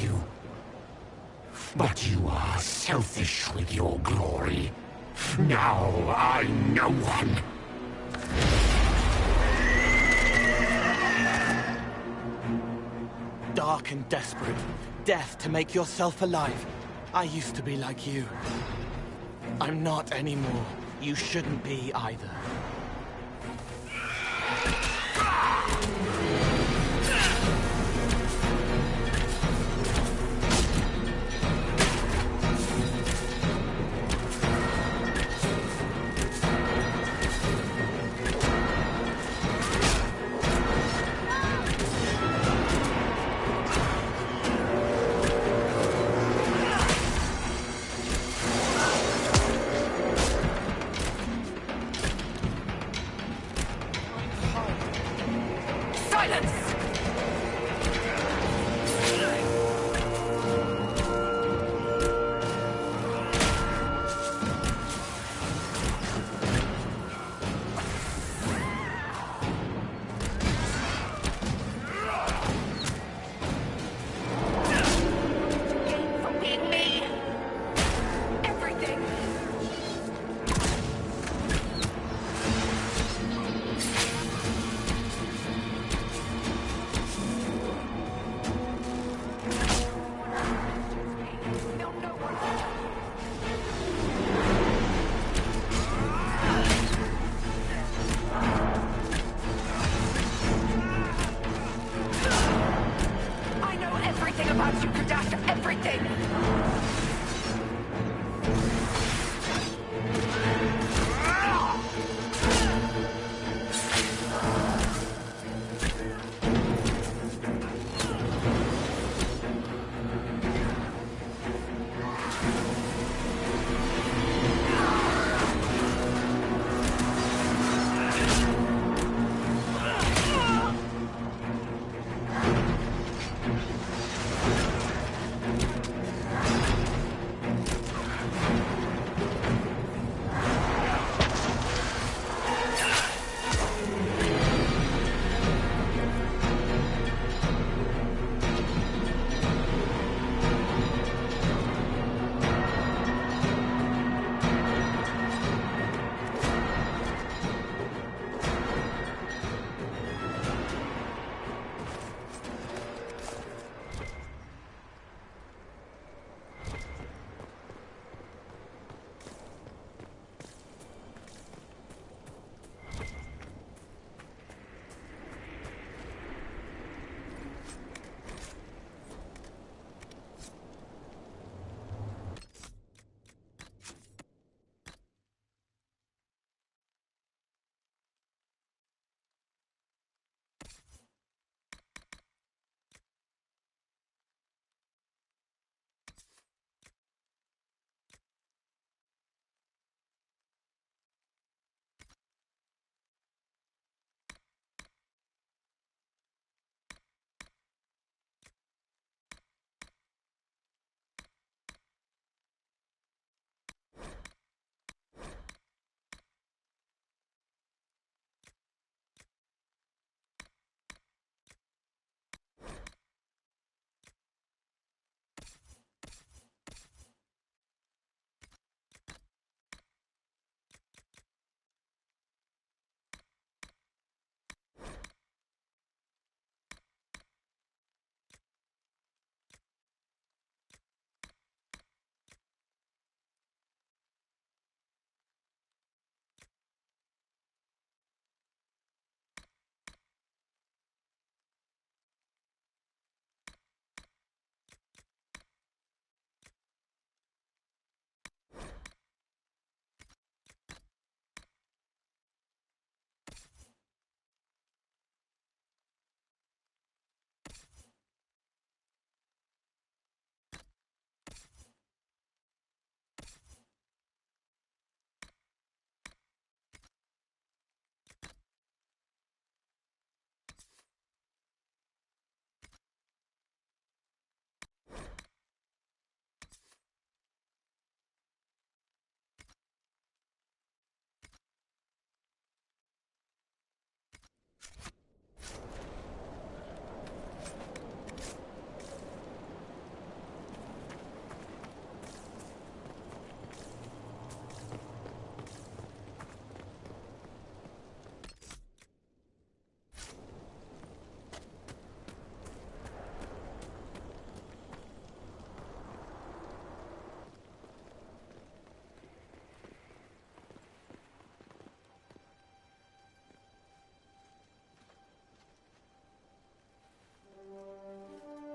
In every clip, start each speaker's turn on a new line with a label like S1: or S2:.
S1: you. But you are selfish with your glory. Now I'm no one.
S2: Dark and desperate. Death to make yourself alive. I used to be like you. I'm not anymore. You shouldn't be either.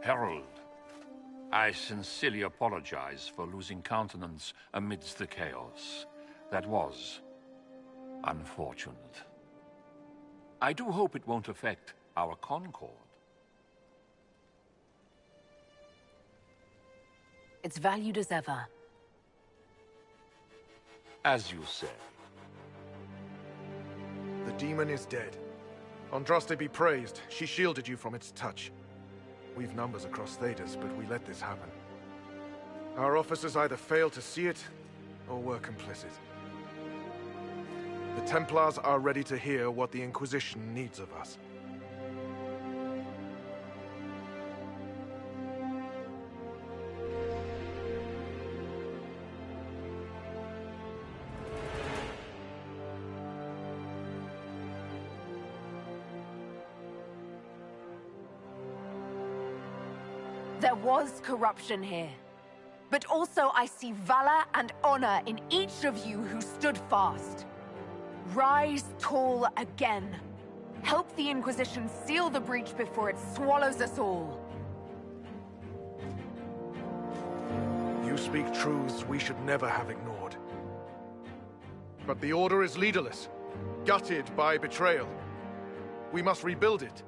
S3: Herald, I sincerely apologize for losing countenance amidst the chaos. That was unfortunate. I do hope it won't affect our concord.
S4: It's valued as ever.
S3: As you say.
S5: The demon is dead. Andraste be praised. She shielded you from its touch. We've numbers across Thedas, but we let this happen. Our officers either failed to see it, or were complicit. The Templars are ready to hear what the Inquisition needs of us.
S4: There was corruption here. But also I see valor and honor in each of you who stood fast. Rise tall again. Help the Inquisition seal the breach before it swallows us all.
S5: You speak truths we should never have ignored. But the Order is leaderless, gutted by betrayal. We must rebuild it.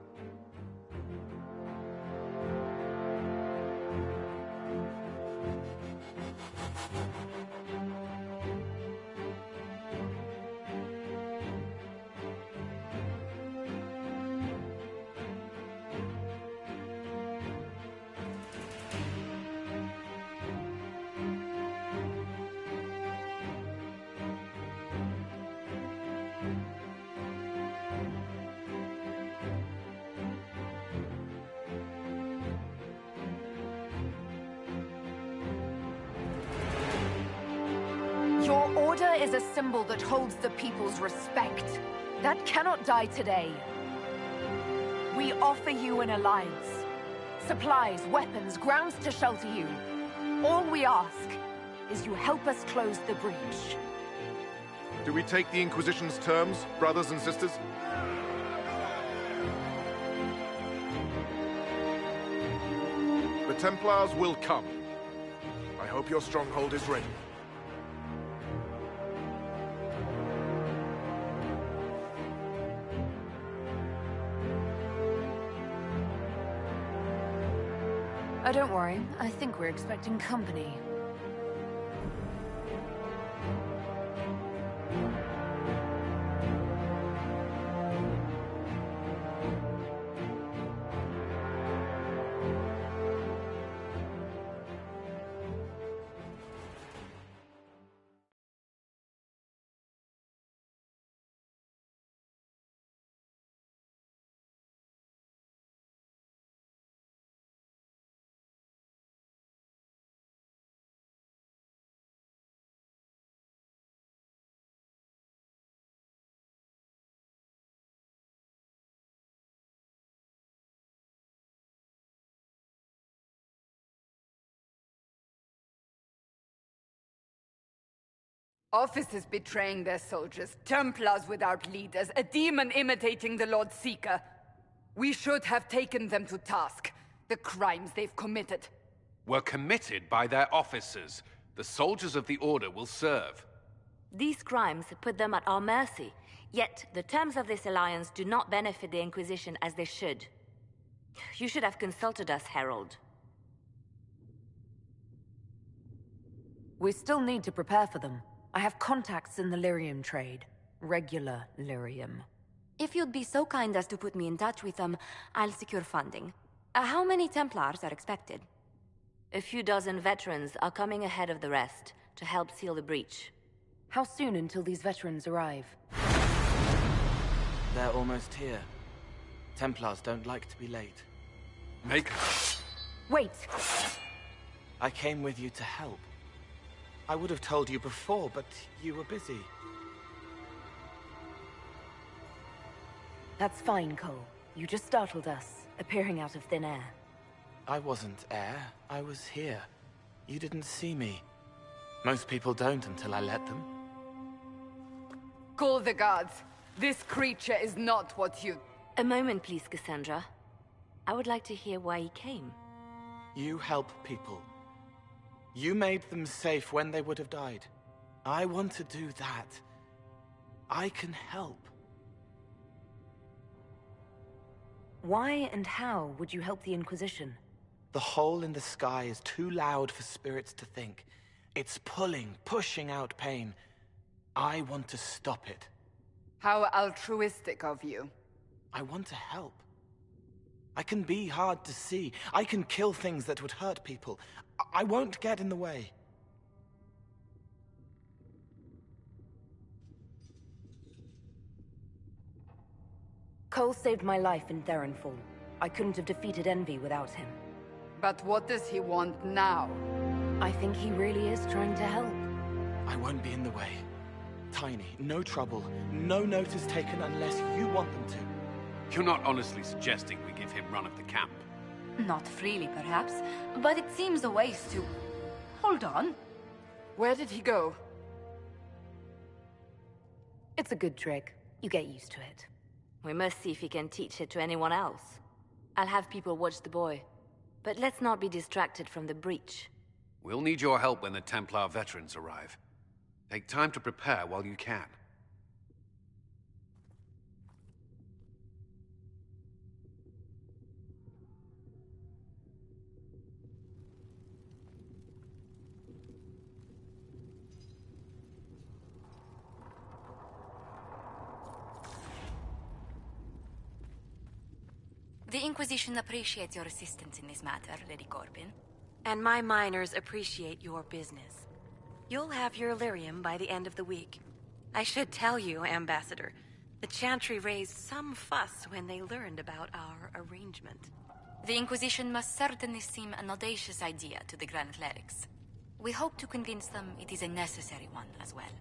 S4: Your order is a symbol that holds the people's respect. That cannot die today. We offer you an alliance. Supplies, weapons, grounds to shelter you. All we ask is you help us close the breach.
S5: Do we take the Inquisition's terms, brothers and sisters? The Templars will come. I hope your stronghold is ready.
S4: Oh, don't worry. I think we're expecting company.
S6: Officers betraying their soldiers, Templars without leaders, a demon imitating the Lord Seeker. We should have taken them to task. The crimes they've committed.
S7: Were committed by their officers. The soldiers of the Order will serve.
S8: These crimes put them at our mercy, yet the terms of this alliance do not benefit the Inquisition as they should. You should have consulted us, Herald.
S4: We still need to prepare for them. I have contacts in the lyrium trade. Regular lyrium.
S8: If you'd be so kind as to put me in touch with them, I'll secure funding. How many Templars are expected? A few dozen veterans are coming ahead of the rest to help seal the breach.
S4: How soon until these veterans arrive?
S2: They're almost here. Templars don't like to be late.
S7: Make...
S4: Wait!
S2: I came with you to help. I would have told you before, but you were busy.
S4: That's fine, Cole. You just startled us, appearing out of thin air.
S2: I wasn't air. I was here. You didn't see me. Most people don't until I let them.
S6: Call the guards. This creature is not what you...
S8: A moment, please, Cassandra. I would like to hear why he came.
S2: You help people. You made them safe when they would have died. I want to do that. I can help.
S4: Why and how would you help the Inquisition?
S2: The hole in the sky is too loud for spirits to think. It's pulling, pushing out pain. I want to stop it.
S6: How altruistic of you.
S2: I want to help. I can be hard to see. I can kill things that would hurt people. I won't get in the way.
S4: Cole saved my life in Theronfall. I couldn't have defeated Envy without him.
S6: But what does he want now?
S4: I think he really is trying to help.
S2: I won't be in the way. Tiny, no trouble, no notice taken unless you want them to.
S7: You're not honestly suggesting we give him run of the camp?
S8: Not freely, perhaps, but it seems a waste to... Hold on.
S6: Where did he go?
S4: It's a good trick. You get used to it.
S8: We must see if he can teach it to anyone else. I'll have people watch the boy. But let's not be distracted from the breach.
S7: We'll need your help when the Templar veterans arrive. Take time to prepare while you can.
S8: The Inquisition appreciates your assistance in this matter, Lady Corbin.
S9: And my miners appreciate your business. You'll have your lyrium by the end of the week. I should tell you, Ambassador, the Chantry raised some fuss when they learned about our arrangement.
S8: The Inquisition must certainly seem an audacious idea to the Grand Clerics. We hope to convince them it is a necessary one as well.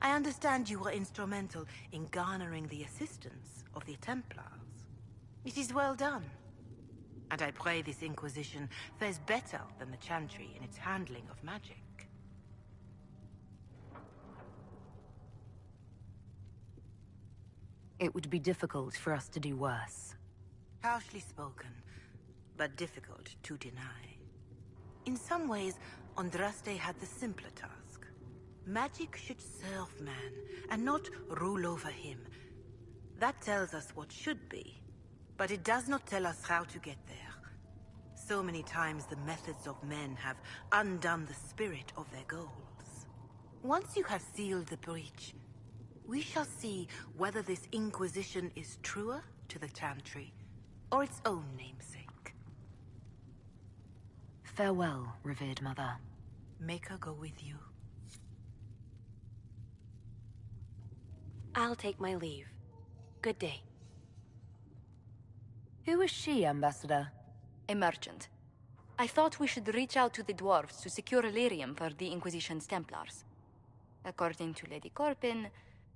S9: I understand you were instrumental in garnering the assistance of the Templars. It is well done. And I pray this Inquisition fares better than the Chantry in its handling of magic.
S4: It would be difficult for us to do worse.
S9: Harshly spoken, but difficult to deny. In some ways, Andraste had the simpler task. Magic should serve man, and not rule over him. That tells us what should be, but it does not tell us how to get there. So many times the methods of men have undone the spirit of their goals. Once you have sealed the breach, we shall see whether this Inquisition is truer to the Chantry, or its own namesake.
S4: Farewell, revered mother.
S9: Make her go with you.
S4: I'll take my leave. Good day. Who is she, Ambassador?
S8: A merchant. I thought we should reach out to the dwarves to secure lyrium for the Inquisition's Templars. According to Lady Corbin,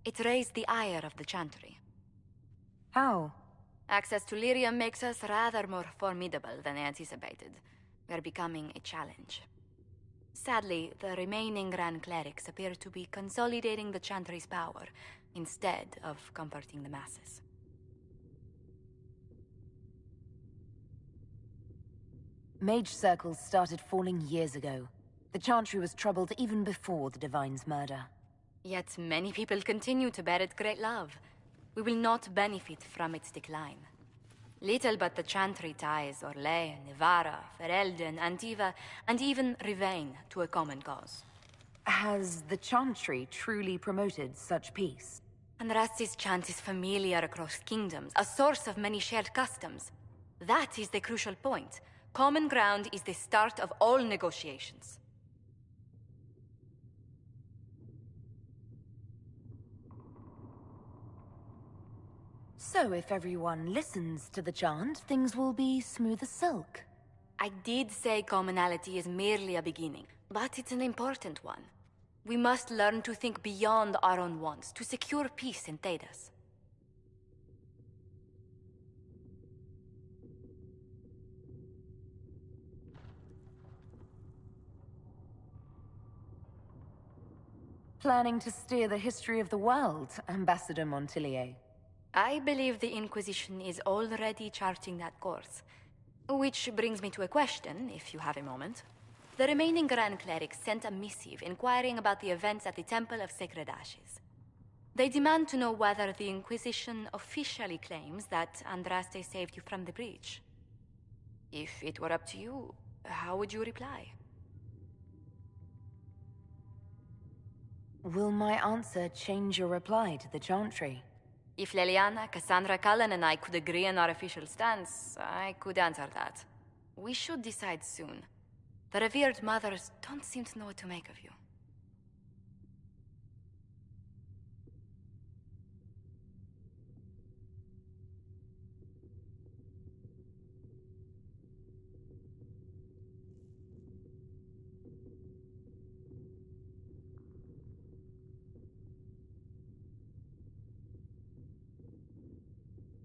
S8: it raised the ire of the Chantry.
S4: How?
S8: Access to lyrium makes us rather more formidable than I anticipated. We're becoming a challenge. Sadly, the remaining Grand Clerics appear to be consolidating the Chantry's power, instead of comforting the masses.
S4: Mage circles started falling years ago. The Chantry was troubled even before the Divine's murder.
S8: Yet many people continue to bear it great love. We will not benefit from its decline. Little but the Chantry ties Orlais, Nevarra, Ferelden, Antiva, and even Rivain to a common cause.
S4: Has the Chantry truly promoted such peace?
S8: Andraste's chant is familiar across kingdoms, a source of many shared customs. That is the crucial point. Common ground is the start of all negotiations.
S4: So if everyone listens to the chant, things will be smooth as silk.
S8: I did say commonality is merely a beginning, but it's an important one. We must learn to think beyond our own wants, to secure peace in Thedas.
S4: Planning to steer the history of the world, Ambassador Montilier.
S8: I believe the Inquisition is already charting that course. Which brings me to a question, if you have a moment. The remaining Grand Clerics sent a missive inquiring about the events at the Temple of Sacred Ashes. They demand to know whether the Inquisition officially claims that Andraste saved you from the breach. If it were up to you, how would you reply?
S4: Will my answer change your reply to the Chantry?
S8: If Leliana, Cassandra, Cullen, and I could agree on our official stance, I could answer that. We should decide soon. The revered mothers don't seem to know what to make of you.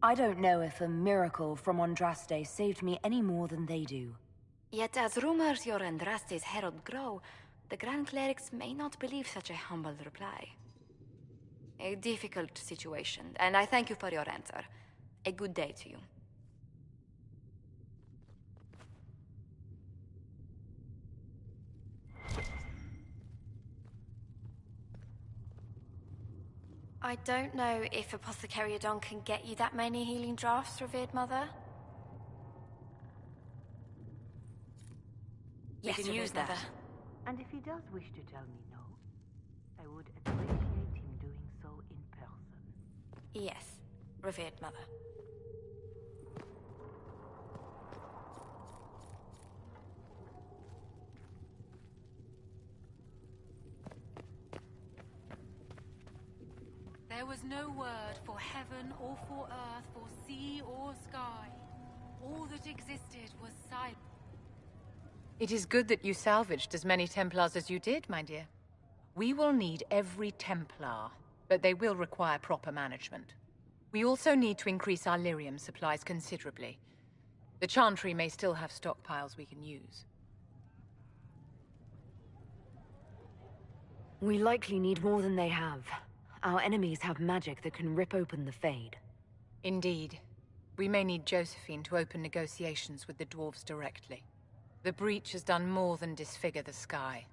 S4: I don't know if a miracle from Andraste saved me any more than they do.
S8: Yet as rumors your Andraste's herald grow, the Grand Clerics may not believe such a humble reply. A difficult situation, and I thank you for your answer. A good day to you.
S10: I don't know if Apothecary Adon can get you that many healing drafts, revered mother.
S8: We can use that.
S9: And if he does wish to tell me no, I would appreciate him doing so in person.
S10: Yes, revered mother.
S11: There was no word for heaven or for earth, for sea or sky. All that existed was silence.
S12: It is good that you salvaged as many Templars as you did, my dear. We will need every Templar, but they will require proper management. We also need to increase our lyrium supplies considerably. The Chantry may still have stockpiles we can use.
S4: We likely need more than they have. Our enemies have magic that can rip open the Fade.
S12: Indeed. We may need Josephine to open negotiations with the dwarves directly. The breach has done more than disfigure the sky.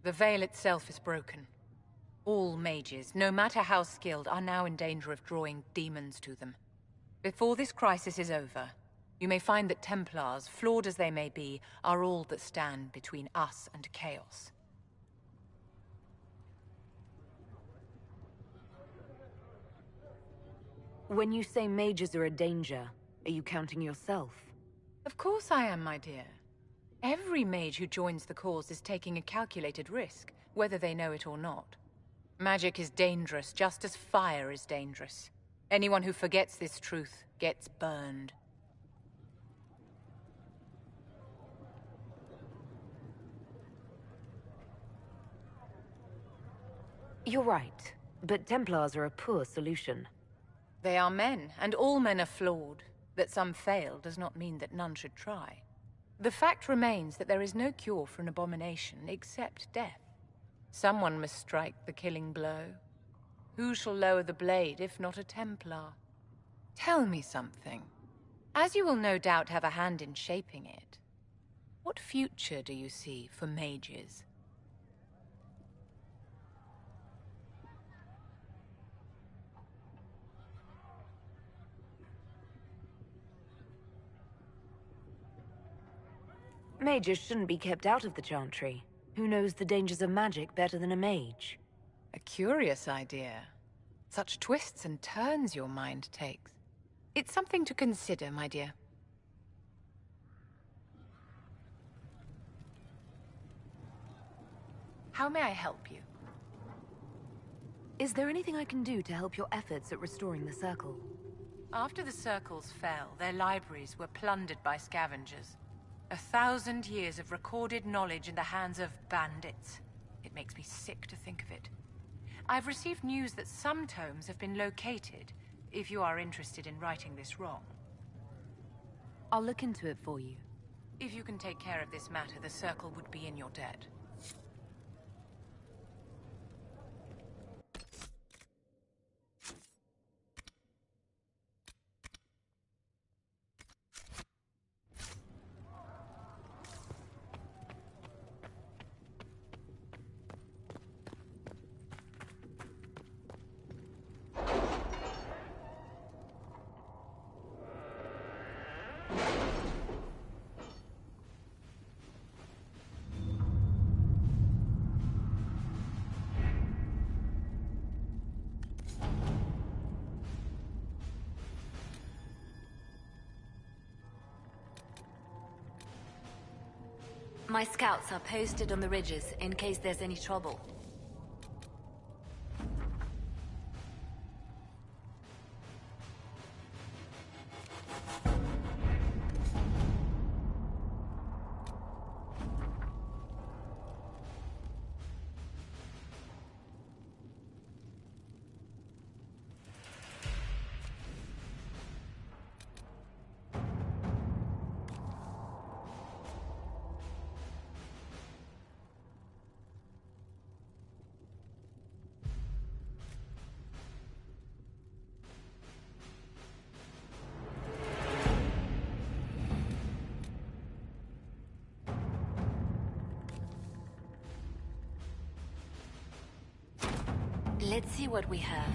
S12: The veil itself is broken. All mages, no matter how skilled, are now in danger of drawing demons to them. Before this crisis is over, you may find that Templars, flawed as they may be, are all that stand between us and chaos.
S4: When you say mages are a danger, are you counting yourself?
S12: Of course I am, my dear. Every mage who joins the cause is taking a calculated risk, whether they know it or not. Magic is dangerous, just as fire is dangerous. Anyone who forgets this truth gets burned.
S4: You're right, but Templars are a poor solution.
S12: They are men, and all men are flawed. That some fail does not mean that none should try. The fact remains that there is no cure for an abomination except death. Someone must strike the killing blow. Who shall lower the blade if not a Templar? Tell me something. As you will no doubt have a hand in shaping it, what future do you see for mages?
S4: Mages shouldn't be kept out of the Chantry. Who knows the dangers of magic better than a mage?
S12: A curious idea. Such twists and turns your mind takes. It's something to consider, my dear. How may I help you?
S4: Is there anything I can do to help your efforts at restoring the Circle?
S12: After the Circles fell, their libraries were plundered by scavengers. 1,000 years of recorded knowledge in the hands of bandits. It makes me sick to think of it. I've received news that some tomes have been located, if you are interested in righting this wrong.
S4: I'll look into it for you.
S12: If you can take care of this matter, the Circle would be in your debt.
S8: My scouts are posted on the ridges in case there's any trouble. Let's see what we have.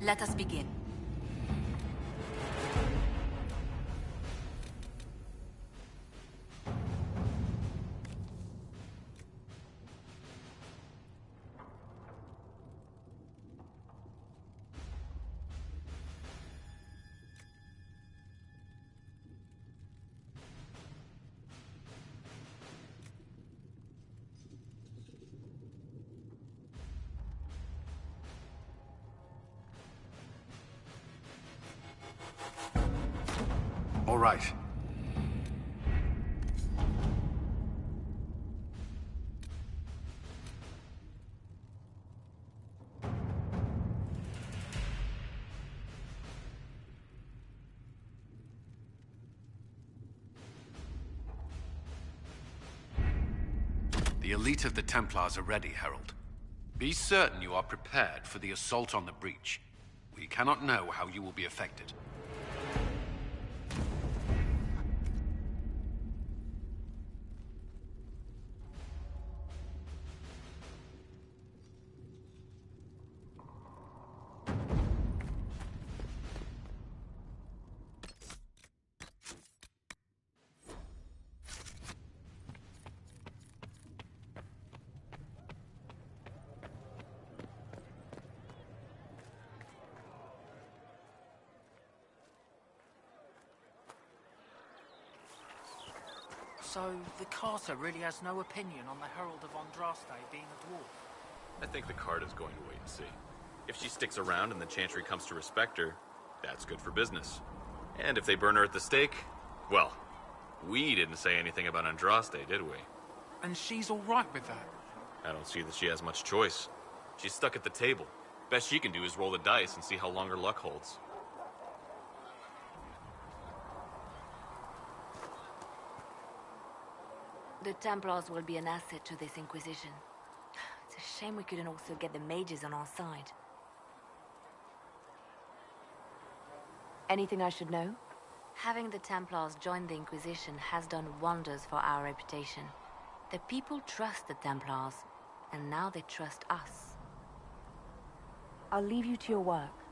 S8: Let us begin.
S7: All right. The elite of the Templars are ready, Herald. Be certain you are prepared for the assault on the breach. We cannot know how you will be affected.
S13: So, the Carter really has no opinion on the Herald of Andraste being a dwarf?
S14: I think the Carter's going to wait and see. If she sticks around and the Chantry comes to respect her, that's good for business. And if they burn her at the stake, well, we didn't say anything about Andraste, did we?
S13: And she's all right with that?
S14: I don't see that she has much choice. She's stuck at the table. Best she can do is roll the dice and see how long her luck holds.
S8: The Templars will be an asset to this Inquisition. It's a shame we couldn't also get the mages on our side. Anything I should know? Having the Templars join the Inquisition has done wonders for our reputation. The people trust the Templars, and now they trust us. I'll leave you to your work.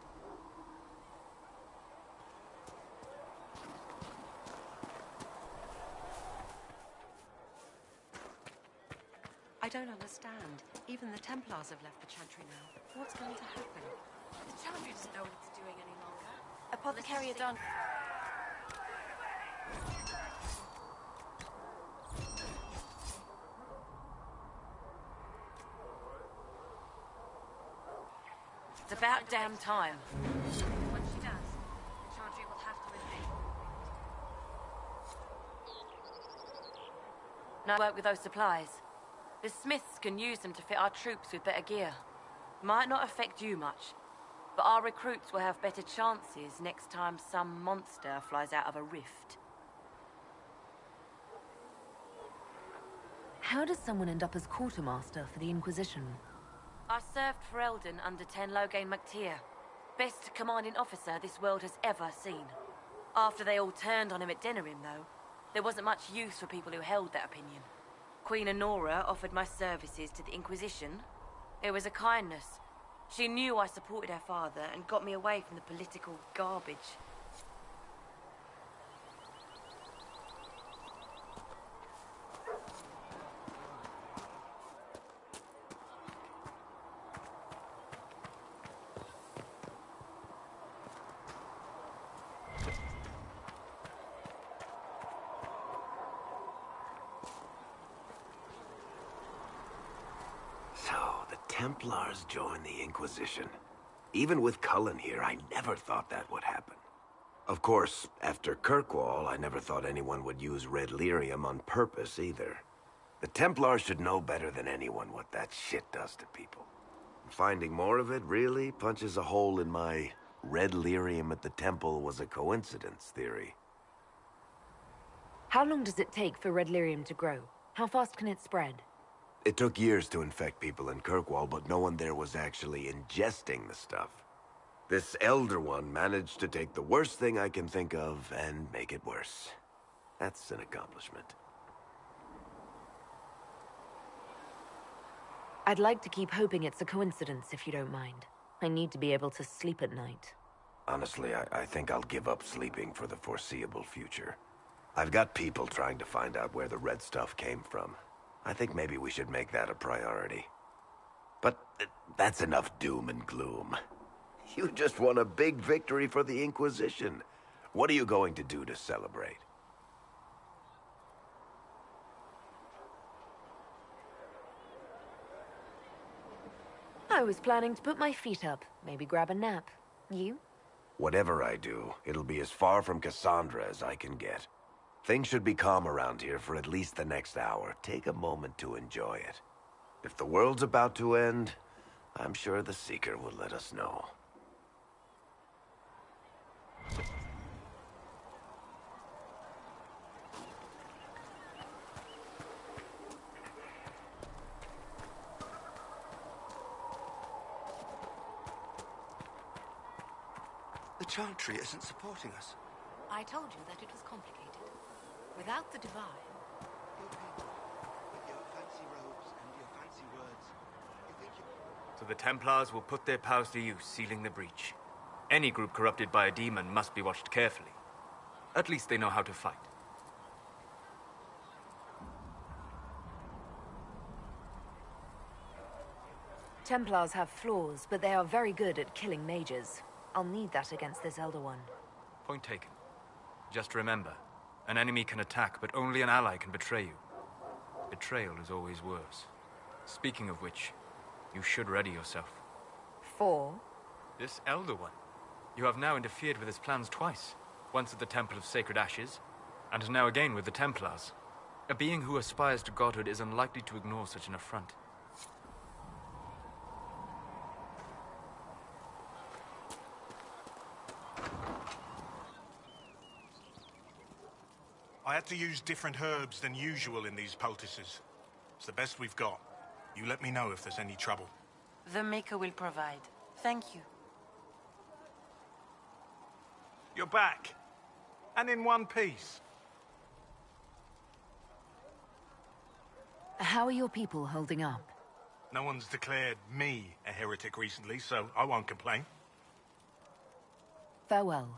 S15: I don't understand. Even the Templars have left the Chantry now. What's going to happen?
S10: The Chantry doesn't know what it's doing any longer.
S15: Apothecary Adon.
S10: It's about damn time. When she does, the Chantry will have to invade.
S16: No work with those supplies. The Smiths can use them to fit our troops with better gear. Might not affect you much, but our recruits will have better chances next time some monster flies out of a rift.
S4: How does someone end up as quartermaster for the Inquisition?
S16: I served for Eldon under Ten Loghain MacTier. Best commanding officer this world has ever seen. After they all turned on him at Denerim, though, there wasn't much use for people who held that opinion. Queen Honora offered my services to the Inquisition. It was a kindness. She knew I supported her father and got me away from the political garbage.
S17: Templars joined the Inquisition. Even with Cullen here, I never thought that would happen. Of course, after Kirkwall, I never thought anyone would use red lyrium on purpose either. The Templars should know better than anyone what that shit does to people. Finding more of it really punches a hole in my red lyrium at the temple was a coincidence theory.
S4: How long does it take for red lyrium to grow? How fast can it spread?
S17: It took years to infect people in Kirkwall, but no one there was actually ingesting the stuff. This Elder One managed to take the worst thing I can think of and make it worse. That's an accomplishment.
S4: I'd like to keep hoping it's a coincidence, if you don't mind. I need to be able to sleep at night.
S17: Honestly, I think I'll give up sleeping for the foreseeable future. I've got people trying to find out where the red stuff came from. I think maybe we should make that a priority. But that's enough doom and gloom. You just won a big victory for the Inquisition. What are you going to do to celebrate?
S4: I was planning to put my feet up, maybe grab a nap. You?
S17: Whatever I do, it'll be as far from Cassandra as I can get. Things should be calm around here for at least the next hour. Take a moment to enjoy it. If the world's about to end, I'm sure the Seeker will let us know.
S18: The Chantry isn't supporting us.
S15: I told you that it was complicated. Without the Divine...
S18: Your people, with your fancy robes and your fancy words, you think you...
S19: So the Templars will put their powers to use, sealing the breach. Any group corrupted by a demon must be watched carefully. At least they know how to fight.
S4: Templars have flaws, but they are very good at killing mages. I'll need that against this Elder One.
S19: Point taken. Just remember, an enemy can attack, but only an ally can betray you. Betrayal is always worse. Speaking of which, you should ready yourself.
S4: For?
S19: This Elder One. You have now interfered with his plans twice. Once at the Temple of Sacred Ashes, and now again with the Templars. A being who aspires to godhood is unlikely to ignore such an affront.
S20: I had to use different herbs than usual in these poultices. It's the best we've got. You let me know if there's any trouble.
S15: The Maker will provide. Thank you.
S20: You're back. And in one piece.
S4: How are your people holding up?
S20: No one's declared me a heretic recently, so I won't complain.
S4: Farewell.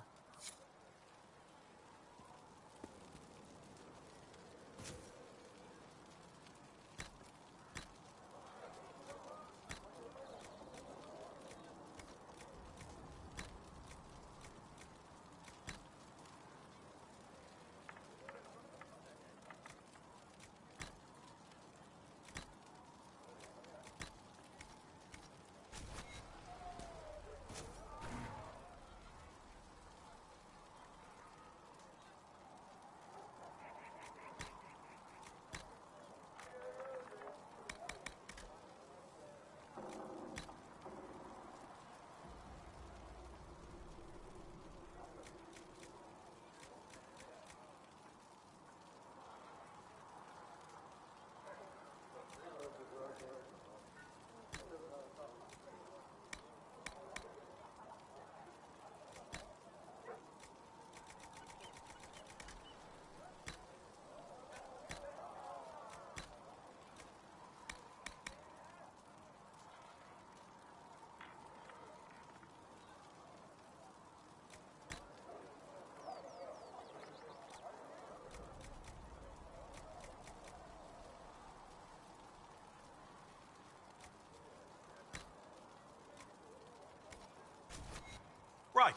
S20: Right.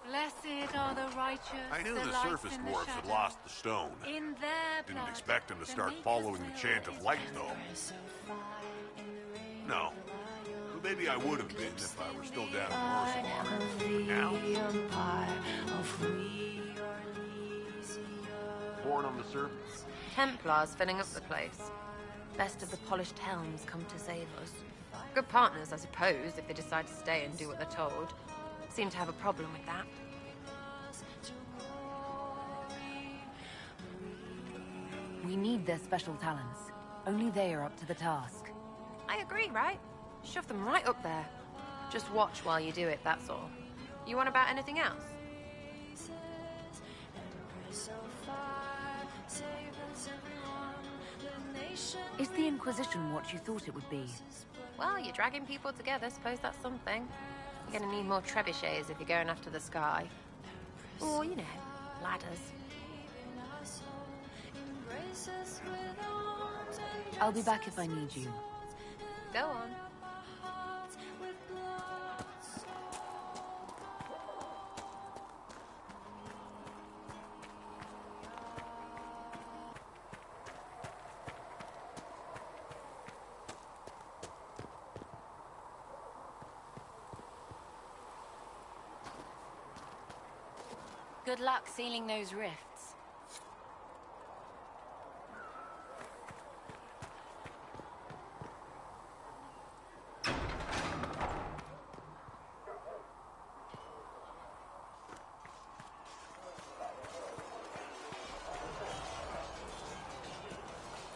S11: Blessed are the righteous.
S21: I knew the
S11: lights
S21: surface
S11: in the
S21: dwarfs had
S11: shadow.
S21: lost the stone.
S11: In their
S21: Didn't
S11: blood,
S21: expect them to
S11: the
S21: start
S11: Maker's
S21: following the
S11: will
S21: chant of
S11: is
S21: light,
S11: done.
S21: though. No. Well, maybe I would have been if I were still down in Orzammar. But now? Born on the surface.
S8: Templars filling up the place. Best of the polished helms come to save us. Good partners, I suppose, if they decide to stay and do what they're told. Seem to have a problem with that.
S4: We need their special talents. Only they are up to the task.
S8: I agree, right? Shove them right up there. Just watch while you do it, that's all. You want about anything else?
S4: Is the Inquisition what you thought it would be?
S8: Well, you're dragging people together, suppose that's something. You're gonna need more trebuchets if you're going after the sky. Or, you know, ladders.
S4: I'll be back if I need you.
S8: Go on.
S4: Good luck sealing those rifts.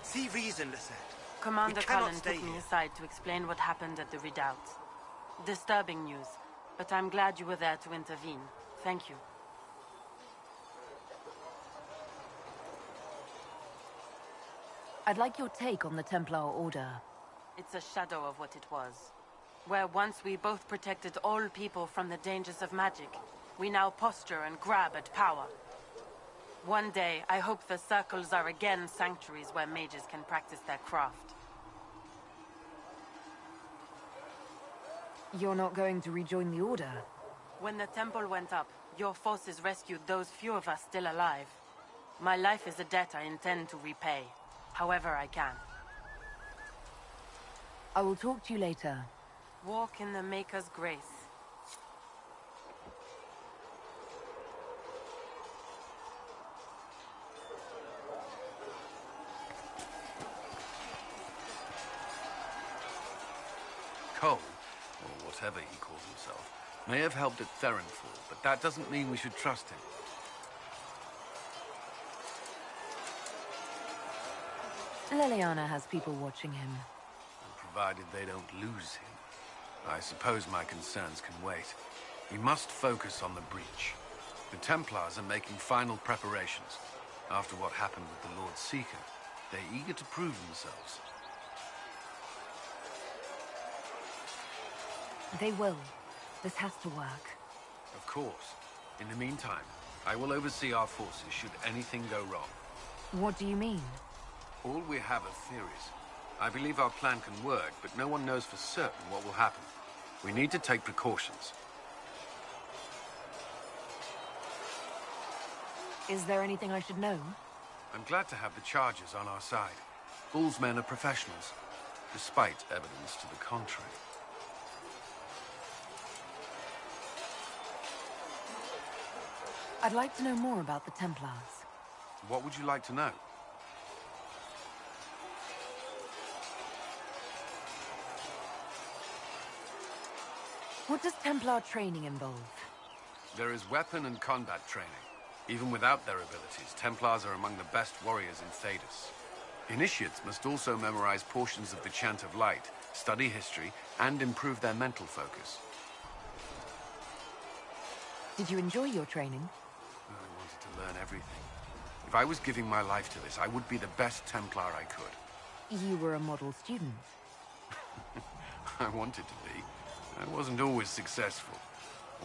S18: See reason, Lisette.
S16: Commander
S18: We cannot
S16: Cullen
S18: stay
S16: took me
S18: here.
S16: aside to explain what happened at the redoubt. Disturbing news, but I'm glad you were there to intervene. Thank you.
S4: I'd like your take on the Templar Order.
S16: It's a shadow of what it was. Where once we both protected all people from the dangers of magic, we now posture and grab at power. One day, I hope the circles are again sanctuaries where mages can practice their craft.
S4: You're not going to rejoin the Order?
S16: When the temple went up, your forces rescued those few of us still alive. My life is a debt I intend to repay, however I can.
S4: I will talk to you later.
S16: Walk in the Maker's grace.
S7: Cole, or whatever he calls himself, may have helped at Therenfall, but that doesn't mean we should trust him.
S4: Liliana has people watching him.
S7: Provided they don't lose him. I suppose my concerns can wait. We must focus on the breach. The Templars are making final preparations. After what happened with the Lord Seeker, they're eager to prove themselves.
S4: They will. This has to work.
S7: Of course. In the meantime, I will oversee our forces should anything go wrong.
S4: What do you mean?
S7: All we have are theories. I believe our plan can work, but no one knows for certain what will happen. We need to take precautions.
S4: Is there anything I should know?
S7: I'm glad to have the Chargers on our side. Bull's men are professionals, despite evidence to the contrary.
S4: I'd like to know more about the Templars.
S7: What would you like to know?
S4: What does Templar training involve?
S7: There is weapon and combat training. Even without their abilities, Templars are among the best warriors in Thedas. Initiates must also memorize portions of the Chant of Light, study history, and improve their mental focus.
S4: Did you enjoy your training?
S7: I wanted to learn everything. If I was giving my life to this, I would be the best Templar I could.
S4: You were a model student.
S7: I wanted to be. I wasn't always successful.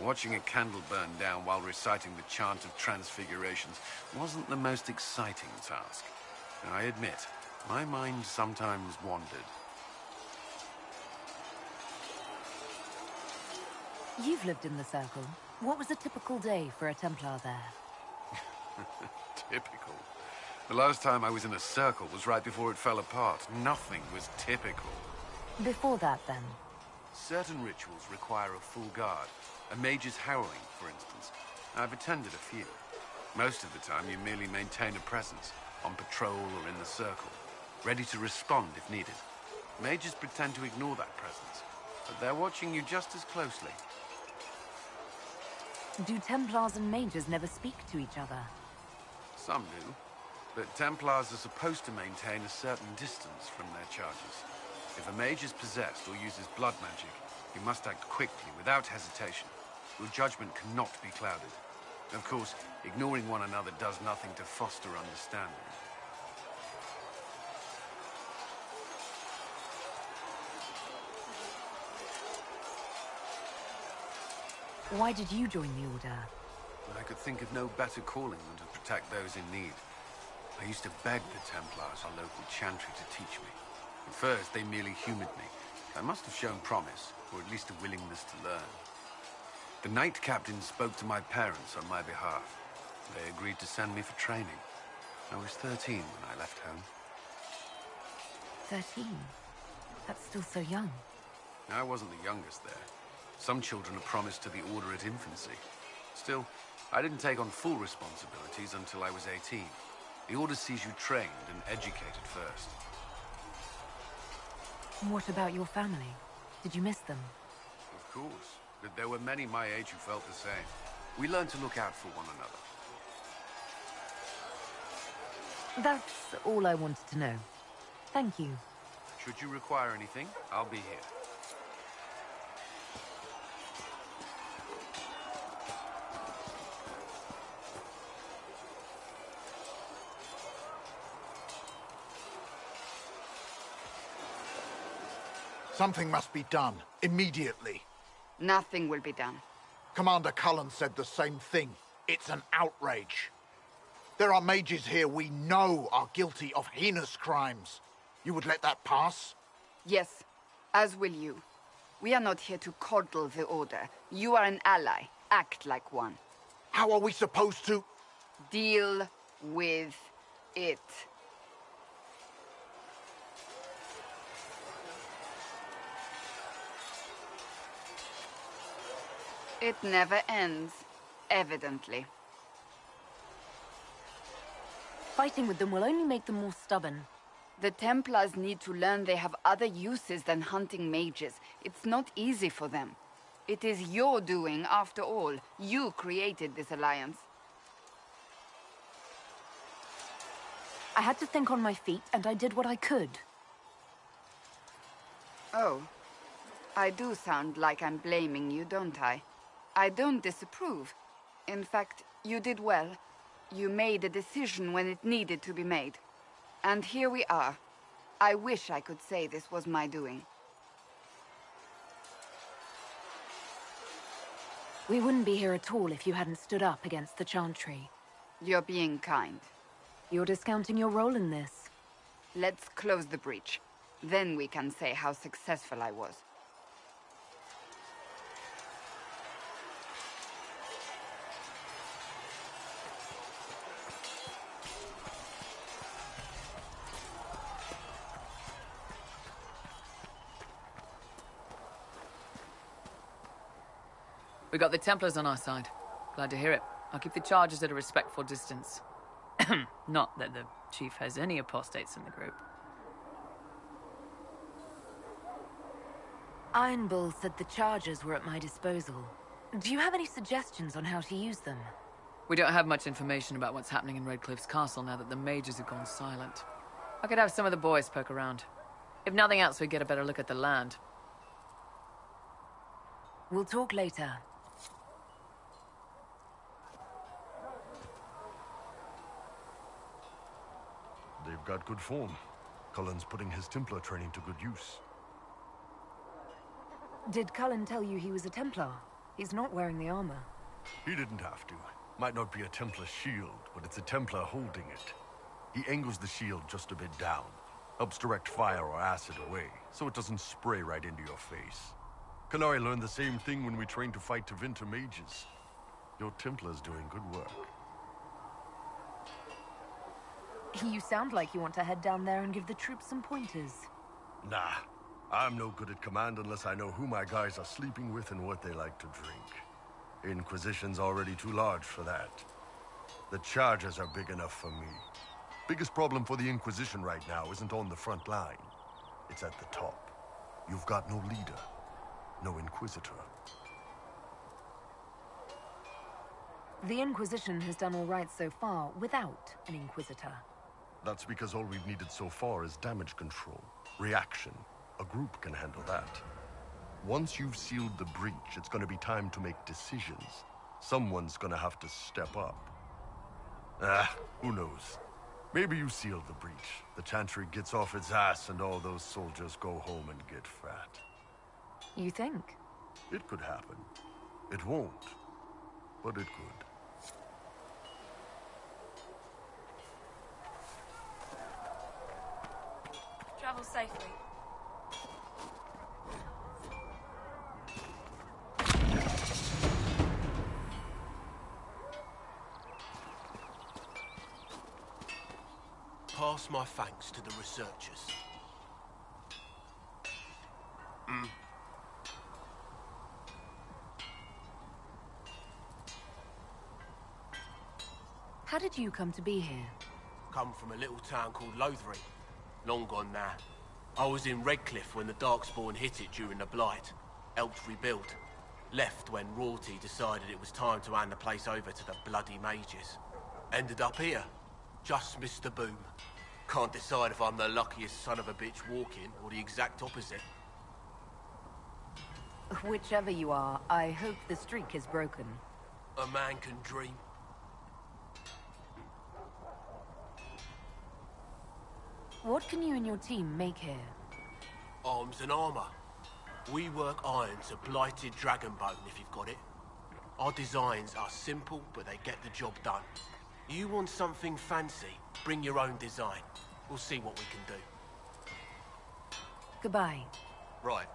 S7: Watching a candle burn down while reciting the chant of transfigurations wasn't the most exciting task. I admit, my mind sometimes wandered.
S4: You've lived in the Circle. What was a typical day for a Templar there?
S7: Typical? The last time I was in a circle was right before it fell apart. Nothing was typical.
S4: Before that, then?
S7: Certain rituals require a full guard. A mage's harrowing, for instance. I've attended a few. Most of the time, you merely maintain a presence, on patrol or in the circle, ready to respond if needed. Mages pretend to ignore that presence, but they're watching you just as closely.
S4: Do Templars and mages never speak to each other?
S7: Some do, but Templars are supposed to maintain a certain distance from their charges. If a mage is possessed or uses blood magic, you must act quickly, without hesitation. Your judgment cannot be clouded. Of course, ignoring one another does nothing to foster understanding.
S4: Why did you join the Order?
S7: I could think of no better calling than to protect those in need. I used to beg the Templars, our local chantry, to teach me. At first, they merely humored me. I must have shown promise, or at least a willingness to learn. The Knight Captain spoke to my parents on my behalf. They agreed to send me for training. I was 13 when I left home.
S4: 13? That's still so young.
S7: I wasn't the youngest there. Some children are promised to the Order at infancy. Still, I didn't take on full responsibilities until I was 18. The Order sees you trained and educated first.
S4: What about your family? Did you miss them?
S7: Of course, but there were many my age who felt the same. We learned to look out for one another.
S4: That's all I wanted to know. Thank you.
S7: Should you require anything, I'll be here.
S18: Something must be done, immediately.
S6: Nothing will be done.
S18: Commander Cullen said the same thing. It's an outrage. There are mages here we know are guilty of heinous crimes. You would let that pass?
S6: Yes, as will you. We are not here to coddle the Order. You are an ally. Act like one.
S18: How are we supposed to...
S6: Deal with it. It never ends, evidently.
S4: Fighting with them will only make them more stubborn.
S6: The Templars need to learn they have other uses than hunting mages. It's not easy for them. It is your doing, after all. You created this alliance.
S4: I had to think on my feet, and I did what I could.
S6: Oh. I do sound like I'm blaming you, don't I? I don't disapprove. In fact, you did well. You made a decision when it needed to be made. And here we are. I wish I could say this was my doing.
S4: We wouldn't be here at all if you hadn't stood up against the Chantry.
S6: You're being kind.
S4: You're discounting your role in this.
S6: Let's close the breach. Then we can say how successful I was.
S1: We got the Templars on our side. Glad to hear it. I'll keep the charges at a respectful distance. Not that the Chief has any apostates in the group.
S4: Iron Bull said the charges were at my disposal. Do you have any suggestions on how to use them?
S1: We don't have much information about what's happening in Redcliffe's castle now that the mages have gone silent. I could have some of the boys poke around. If nothing else, we get a better look at the land.
S4: We'll talk later.
S21: They've got good form. Cullen's putting his Templar training to good use.
S4: Did Cullen tell you he was a Templar? He's not wearing the armor.
S21: He didn't have to. Might not be a Templar shield, but it's a Templar holding it. He angles the shield just a bit down. Helps direct fire or acid away, so it doesn't spray right into your face. Kanari learned the same thing when we trained to fight Tevinter mages. Your Templar's doing good work.
S4: You sound like you want to head down there and give the troops some pointers.
S21: Nah, I'm no good at command unless I know who my guys are sleeping with and what they like to drink. Inquisition's already too large for that. The charges are big enough for me. Biggest problem for the Inquisition right now isn't on the front line. It's at the top. You've got no leader, no Inquisitor.
S4: The Inquisition has done all right so far without an Inquisitor.
S21: That's because all we've needed so far is damage control, reaction. A group can handle that. Once you've sealed the breach, it's gonna be time to make decisions. Someone's gonna have to step up. Who knows? Maybe you seal the breach. The Chantry gets off its ass and all those soldiers go home and get fat.
S4: You think?
S21: It could happen. It won't, but it could.
S10: Travel safely.
S2: Pass my thanks to the researchers.
S4: How did you come to be here?
S2: Come from a little town called Lothering. Long gone now. I was in Redcliffe when the Darkspawn hit it during the Blight. Helped rebuild. Left when Royalty decided it was time to hand the place over to the bloody mages. Ended up here. Just missed the boom. Can't decide if I'm the luckiest son of a bitch walking or the exact opposite.
S4: Whichever you are, I hope the streak is broken.
S2: A man can dream.
S4: What can you and your team make here?
S2: Arms and armor. We work iron to blighted dragonbone if you've got it. Our designs are simple, but they get the job done. You want something fancy, bring your own design. We'll see what we can do.
S4: Goodbye.
S2: Right.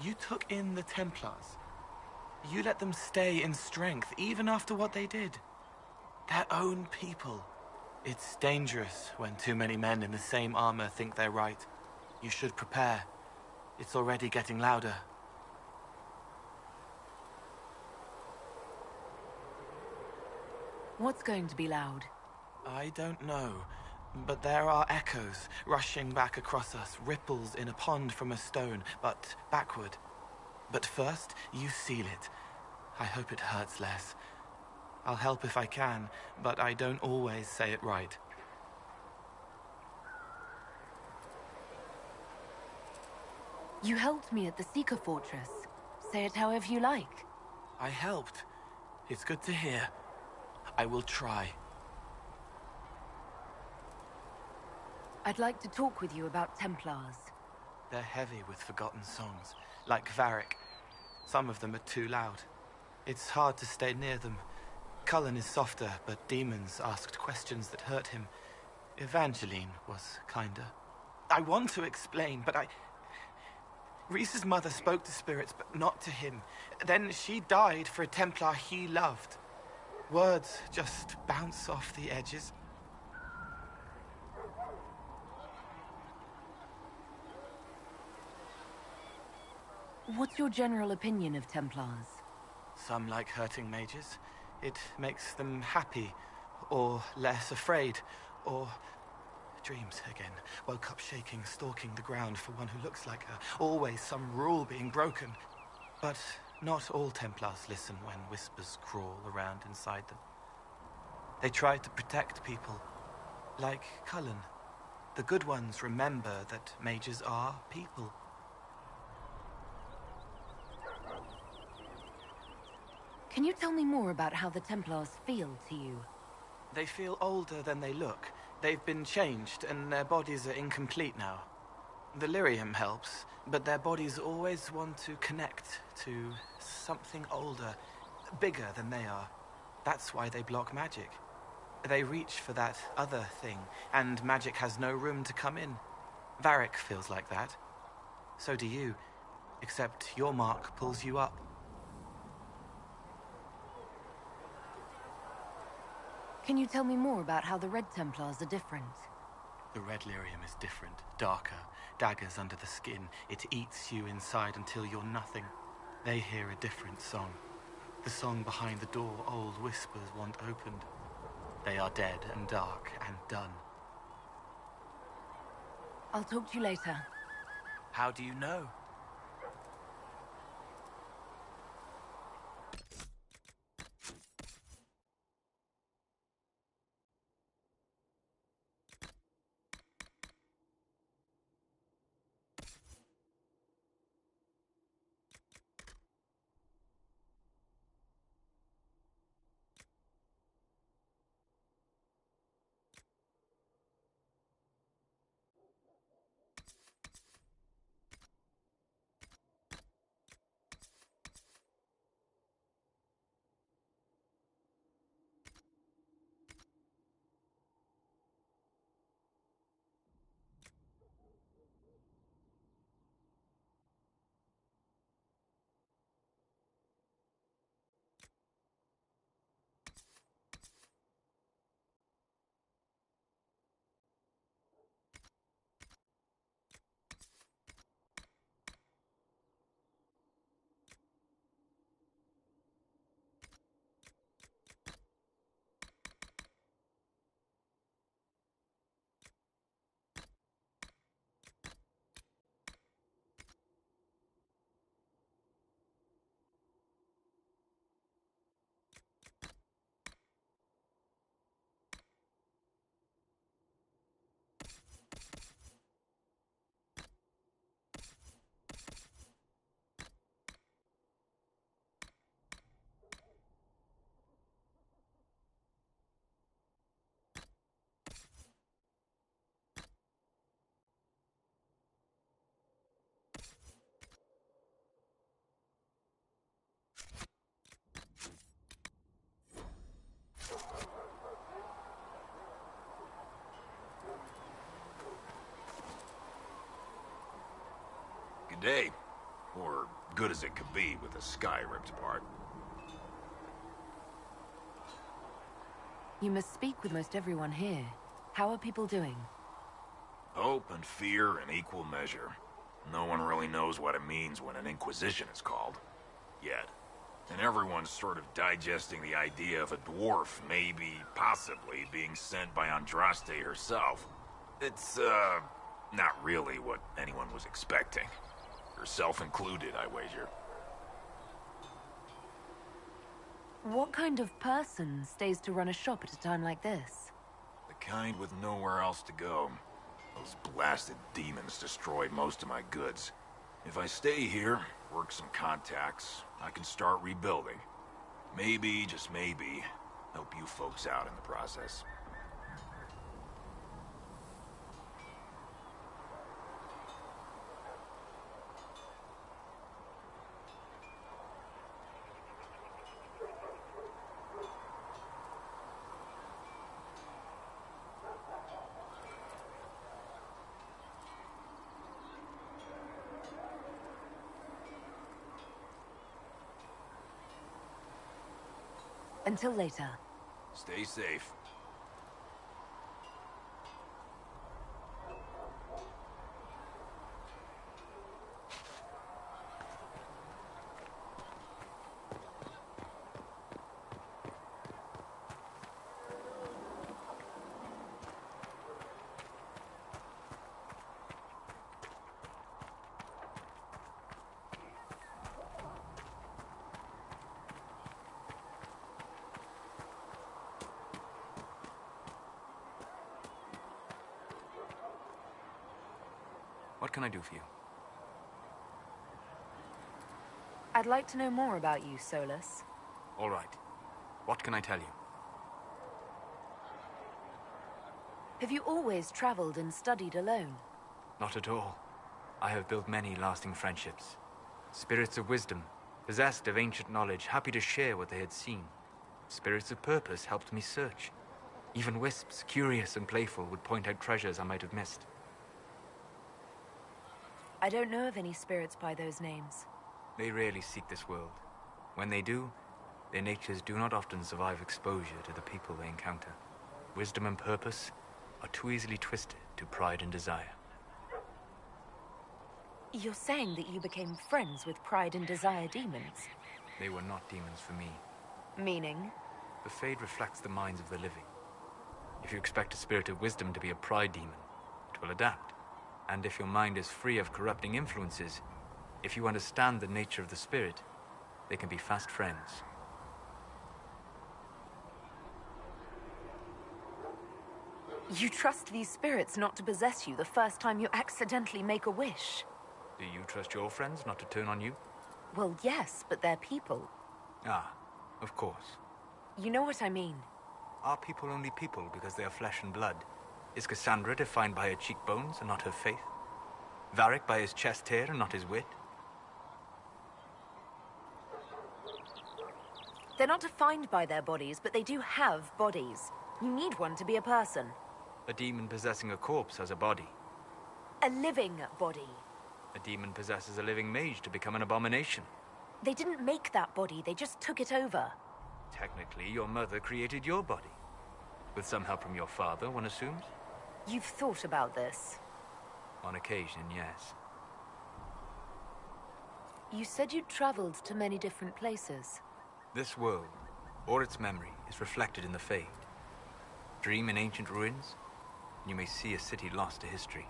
S3: You took in the Templars. You let them stay in strength, even after what they did. Their own people. It's dangerous when too many men in the same armor think they're right. You should prepare. It's already getting louder.
S4: What's going to be loud?
S3: I don't know, but there are echoes rushing back across us, ripples in a pond from a stone, but backward. But first, you seal it. I hope it hurts less. I'll help if I can, but I don't always say it right.
S4: You helped me at the Seeker Fortress. Say it however you like.
S3: I helped. It's good to hear. I will try.
S4: I'd like to talk with you about Templars.
S3: They're heavy with forgotten songs, like Varric. Some of them are too loud. It's hard to stay near them. Cullen is softer, but demons asked questions that hurt him. Evangeline was kinder. I want to explain, but Reese's mother spoke to spirits, but not to him. Then she died for a Templar he loved. Words just bounce off the edges.
S4: What's your general opinion of Templars?
S3: Some like hurting mages. It makes them happy, or less afraid, or... Dreams again. Woke up shaking, stalking the ground for one who looks like her. Always some rule being broken. But not all Templars listen when whispers crawl around inside them. They try to protect people, like Cullen. The good ones remember that mages are people.
S4: Can you tell me more about how the Templars feel to you?
S3: They feel older than they look. They've been changed, and their bodies are incomplete now. The lyrium helps, but their bodies always want to connect to something older, bigger than they are. That's why they block magic. They reach for that other thing, and magic has no room to come in. Varric feels like that. So do you, except your mark pulls you up.
S4: Can you tell me more about how the Red Templars are different?
S3: The red lyrium is different, darker, daggers under the skin. It eats you inside until you're nothing. They hear a different song. The song behind the door old whispers want opened. They are dead and dark and done.
S4: I'll talk to you later.
S3: How do you know?
S5: Good day. Or good as it could be with the sky ripped apart.
S4: You must speak with most everyone here. How are people doing?
S5: Hope and fear in equal measure. No one really knows what it means when an Inquisition is called. Yet. And everyone's sort of digesting the idea of a dwarf maybe, possibly, being sent by Andraste herself. It's, not really what anyone was expecting. Herself included, I wager.
S4: What kind of person stays to run a shop at a time like this?
S5: The kind with nowhere else to go. Those blasted demons destroyed most of my goods. If I stay here, work some contacts, I can start rebuilding. Maybe, just maybe, Help you folks out in the process.
S4: Until later.
S5: Stay safe.
S19: What can I do for you?
S4: I'd like to know more about you, Solus.
S19: All right. What can I tell you?
S4: Have you always traveled and studied alone?
S19: Not at all. I have built many lasting friendships. Spirits of wisdom, possessed of ancient knowledge, happy to share what they had seen. Spirits of purpose helped me search. Even wisps, curious and playful, would point out treasures I might have missed.
S4: I don't know of any spirits by those names.
S19: They rarely seek this world. When they do, their natures do not often survive exposure to the people they encounter. Wisdom and purpose are too easily twisted to pride and desire.
S4: You're saying that you became friends with pride and desire demons?
S19: They were not demons for me.
S4: Meaning?
S19: The Fade reflects the minds of the living. If you expect a spirit of wisdom to be a pride demon, it will adapt. And if your mind is free of corrupting influences, if you understand the nature of the spirit, they can be fast friends.
S4: You trust these spirits not to possess you the first time you accidentally make a wish?
S19: Do you trust your friends not to turn on you?
S4: Well, yes, but they're people.
S19: Ah, of course.
S4: You know what I mean.
S19: Are people only people because they are flesh and blood? Is Cassandra defined by her cheekbones and not her faith? Varric by his chest hair and not his wit?
S4: They're not defined by their bodies, but they do have bodies. You need one to be a person.
S19: A demon possessing a corpse has a body.
S4: A living body.
S19: A demon possesses a living mage to become an abomination.
S4: They didn't make that body, they just took it over.
S19: Technically, your mother created your body. With some help from your father, one assumes?
S4: You've thought about this?
S19: On occasion, yes.
S4: You said you'd traveled to many different places.
S19: This world, or its memory, is reflected in the Fade. Dream in ancient ruins, and you may see a city lost to history.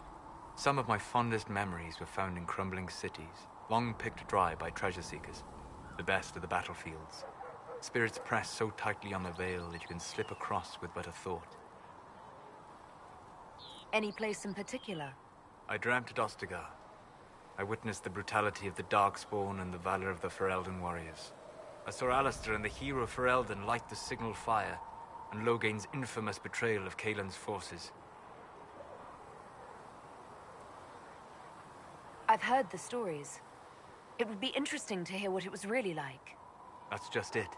S19: Some of my fondest memories were found in crumbling cities, long picked dry by treasure seekers. The best of the battlefields. Spirits press so tightly on the veil that you can slip across with but a thought.
S4: Any place in particular?
S19: I dreamt at Ostagar. I witnessed the brutality of the Darkspawn and the valor of the Ferelden warriors. I saw Alistair and the hero Ferelden light the signal fire, and Logain's infamous betrayal of Kaelin's forces.
S4: I've heard the stories. It would be interesting to hear what it was really like.
S19: That's just it.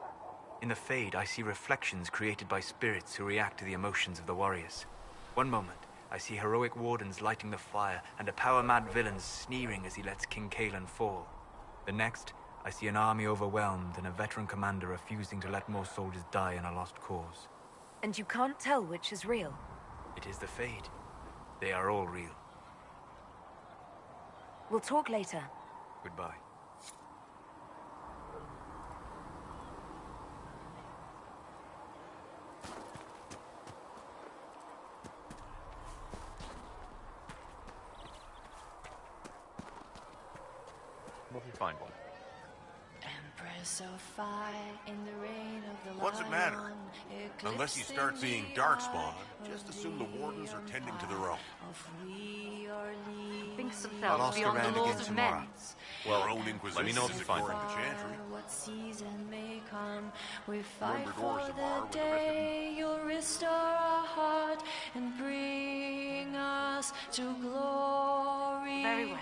S19: In the Fade, I see reflections created by spirits who react to the emotions of the warriors. One moment, I see heroic wardens lighting the fire, and a power-mad villain sneering as he lets King Kaelin fall. The next, I see an army overwhelmed and a veteran commander refusing to let more soldiers die in a lost cause.
S4: And you can't tell which is real?
S19: It is the Fade. They are all real.
S4: We'll talk later.
S19: Goodbye.
S14: We'll find one.
S15: Empress.
S5: What's it matter? Unless you start seeing darkspawn, just assume the wardens are tending to their own.
S15: Thinks
S5: I'll
S15: themselves
S5: ask
S15: beyond
S5: around
S15: the laws
S5: again
S15: of
S5: tomorrow.
S15: men.
S14: Well,
S5: Our own Inquisition
S14: let me know if you find
S5: ignoring
S14: them.
S5: the chantry.
S9: What season may come, we
S5: Remember
S9: fight for
S5: Doors of
S9: the
S5: Ar when the
S9: day you'll restore our heart and bring us to glory.
S15: Very well.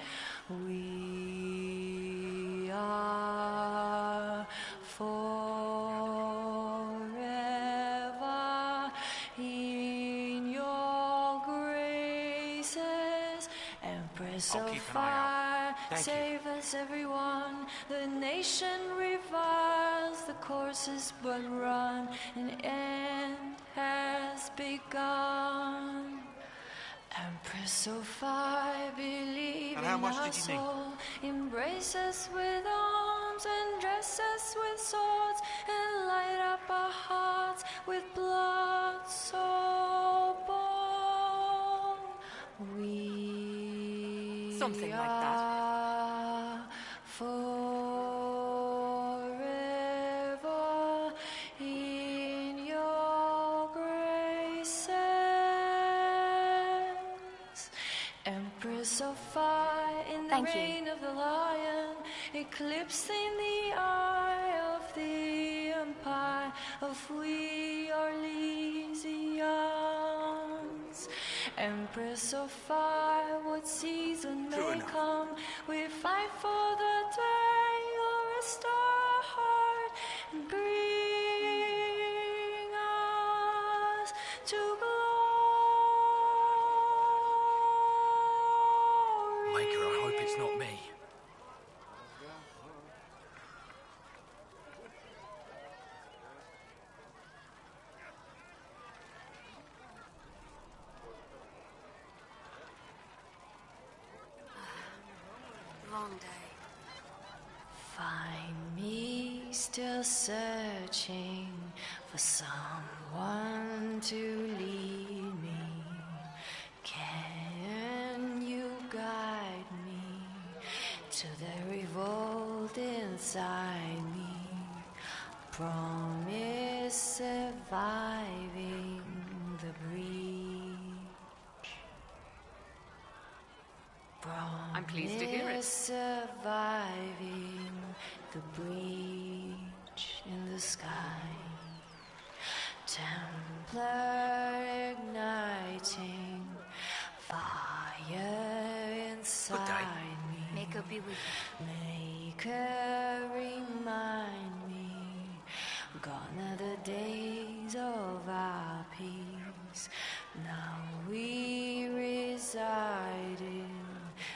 S9: We are forever in your graces, Empress
S13: I'll
S9: of
S13: keep an eye out.
S9: fire,
S13: Thank you.
S9: save us everyone. The nation reviles, the course is but run, an end has begun. Empress of fire, believe
S13: And how
S9: in
S13: much
S9: our
S13: did you need?
S9: soul. Embrace us with arms and dress us with swords and light up our hearts with blood so bold. We
S15: Something like that.
S9: are forever in your graces. Empress of fire in the
S10: Thank you.
S9: reign of the lion, eclipsing the eye of the empire of we Orlesians. Empress of fire, what season
S5: True
S9: may
S5: enough.
S9: come, we fight for the day you'll restore our heart and bring us to glory.
S13: Maker, I hope it's not me.
S10: Long day.
S9: Find me still searching for someone to lead me. Can you guide me to the revolt inside me? Promise surviving the breach.
S15: I'm pleased to hear it.
S9: Promise surviving the breach in the sky. Templar igniting fire inside me.
S10: Maker be with you.
S9: Maker remind me, gone are the days of our peace. Now we reside in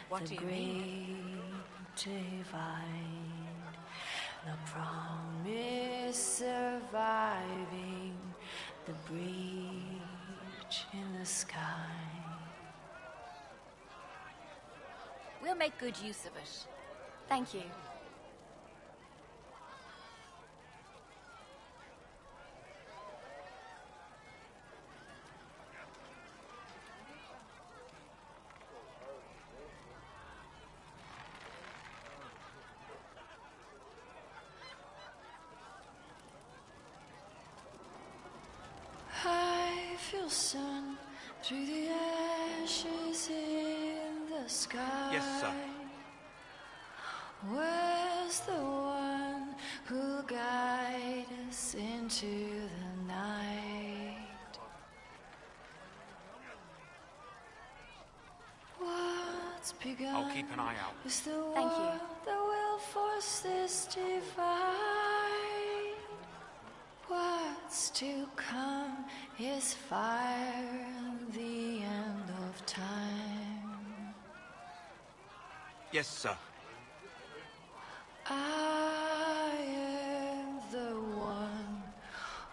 S15: What
S9: the
S15: do you
S9: great
S15: mean?
S9: divide. The promise surviving the breach in the sky.
S10: We'll make good use of it. Thank you.
S9: I feel sun through the ashes in the sky.
S20: Yes, sir.
S9: Where's the one who'll guide us into the night? What's begun
S13: I'll keep an eye out.
S9: is the
S10: Thank you.
S9: war that will force this divide. What's to come is fire and the end of time.
S20: Yes, sir.
S9: I am the one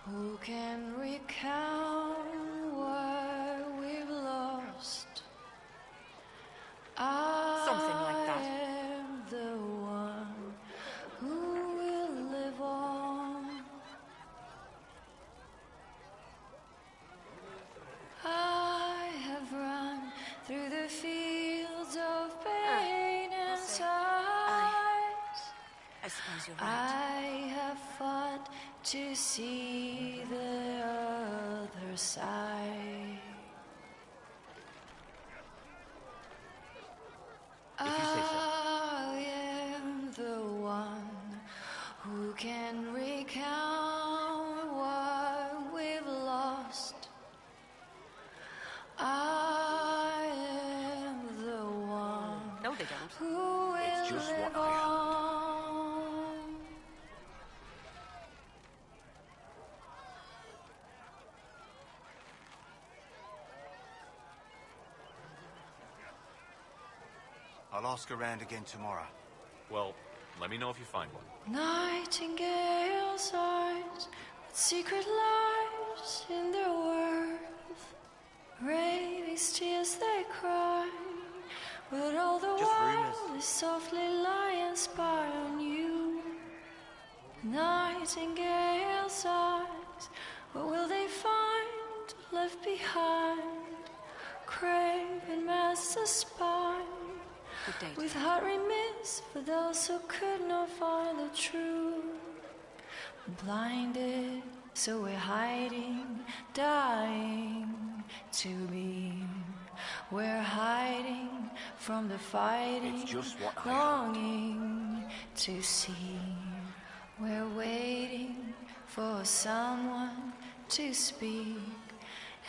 S9: who can recount what we've lost.
S15: Something like that.
S9: I am the one who will live on. I have run through the fields of pain and sighs.
S10: I suppose you're right.
S9: I to see the other side.
S12: If you say so.
S9: I am the one who can recount what we've lost. I am the one.
S15: No, they don't.
S9: Who
S12: It's
S9: will
S12: just what
S9: live
S12: I heard.
S9: on.
S12: I'll ask around again tomorrow.
S14: Well, let me know if you find one.
S9: Nightingale's eyes, but secret lies in their worth. Ravy's tears they cry, but all the
S12: Just
S9: while
S12: rumors.
S9: they softly lie and spy on you. Nightingale's eyes, what will they find left behind? Craven master spy, with heart remiss for those who could not find the truth. Blinded, so we're hiding, dying to be. We're hiding from the fighting,
S12: It's just what I heard.
S9: longing to see. We're waiting for someone to speak